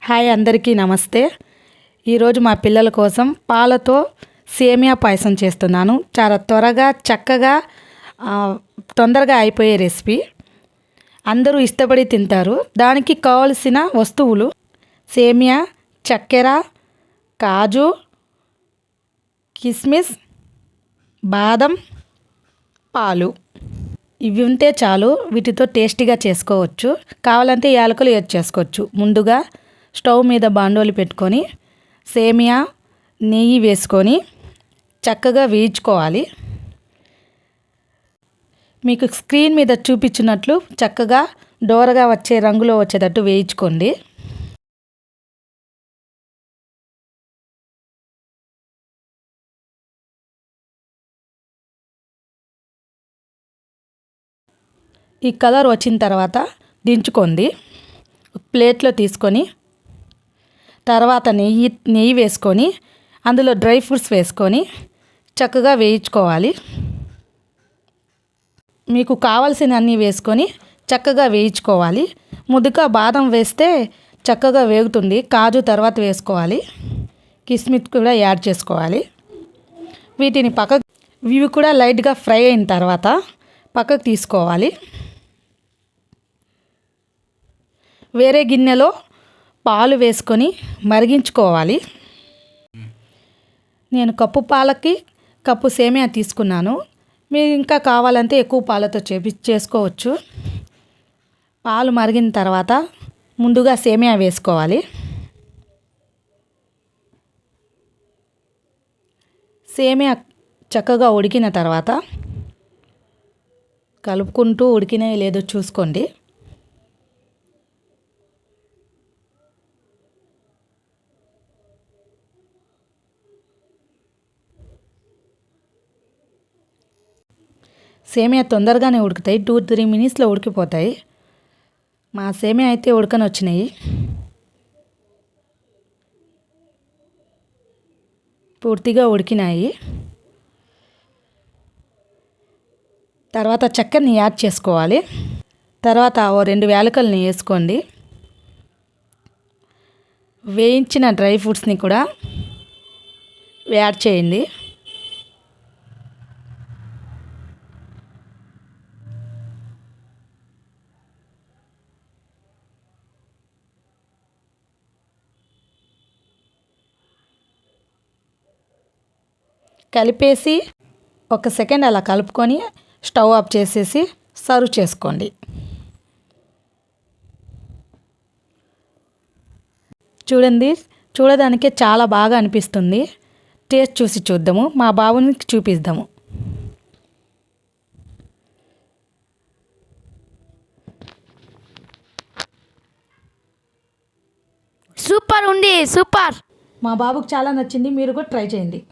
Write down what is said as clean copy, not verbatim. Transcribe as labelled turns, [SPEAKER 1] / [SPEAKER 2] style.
[SPEAKER 1] Hi అందరికీ నమస్తే. ఈరోజు మా పిల్లల కోసం పాలతో సేమియా పాయసం చేస్తున్నాను. చాలా త్వరగా చక్కగా తొందరగా అయిపోయే రెసిపీ. అందరూ ఇష్టపడి తింటారు. దానికి కావలసిన వస్తువులు సేమియా, చక్కెర, కాజు, కిస్మిస్, బాదం, పాలు. ఇవి ఉంటే చాలు. వీటితో టేస్టీగా చేసుకోవచ్చు. కావాలంటే యాలకులు యాడ్ చేసుకోవచ్చు. ముందుగా స్టవ్ మీద బాండోలు పెట్టుకొని సేమియా నెయ్యి వేసుకొని చక్కగా వేయించుకోవాలి. మీకు స్క్రీన్ మీద చూపించినట్లు చక్కగా దోరగా వచ్చే రంగులో వచ్చేటట్టు వేయించుకోండి. ఈ కలర్ వచ్చిన తర్వాత దించుకోండి. ప్లేట్లో తీసుకొని తర్వాత నెయ్యి వేసుకొని అందులో డ్రై ఫ్రూట్స్ వేసుకొని చక్కగా వేయించుకోవాలి. మీకు కావాల్సిన అన్నీ వేసుకొని చక్కగా వేయించుకోవాలి. ముందుగా బాదం వేస్తే చక్కగా వేగుతుంది. కాజు తర్వాత వేసుకోవాలి. కిస్మిస్ కూడా యాడ్ చేసుకోవాలి. వీటిని ఇవి కూడా లైట్గా ఫ్రై అయిన తర్వాత పక్కకు తీసుకోవాలి. వేరే గిన్నెలో పాలు వేసుకొని మరిగించుకోవాలి. నేను కప్పు పాలకి కప్పు సేమియా తీసుకున్నాను. మీరు ఇంకా కావాలంటే ఎక్కువ పాలతో చేసుకోవచ్చు. పాలు మరిగిన తర్వాత ముందుగా సేమియా వేసుకోవాలి. సేమియా చక్కగా ఉడికిన తర్వాత కలుపుకుంటూ ఉడికినాయో లేదో చూసుకోండి. సేమియా తొందరగానే ఉడుకుతాయి. 2-3 మినిట్స్లో ఉడికిపోతాయి. మా సేమియా అయితే ఉడకని వచ్చినాయి. పూర్తిగా ఉడికినాయి. తర్వాత చక్కెరని యాడ్ చేసుకోవాలి. తర్వాత 2 యాలకులని వేసుకోండి. వేయించిన డ్రై ఫ్రూట్స్ని కూడా యాడ్ చేయండి. కలిపేసి 1 సెకండ్ అలా కలుపుకొని స్టవ్ ఆఫ్ చేసేసి సర్వ్ చేసుకోండి. చూడండి, చూడడానికే చాలా బాగా అనిపిస్తుంది. టేస్ట్ చూసి చూద్దాము. మా బాబుని చూపిద్దాము.
[SPEAKER 2] సూపర్ ఉంది, సూపర్.
[SPEAKER 1] మా బాబుకు చాలా నచ్చింది. మీరు కూడా ట్రై చేయండి.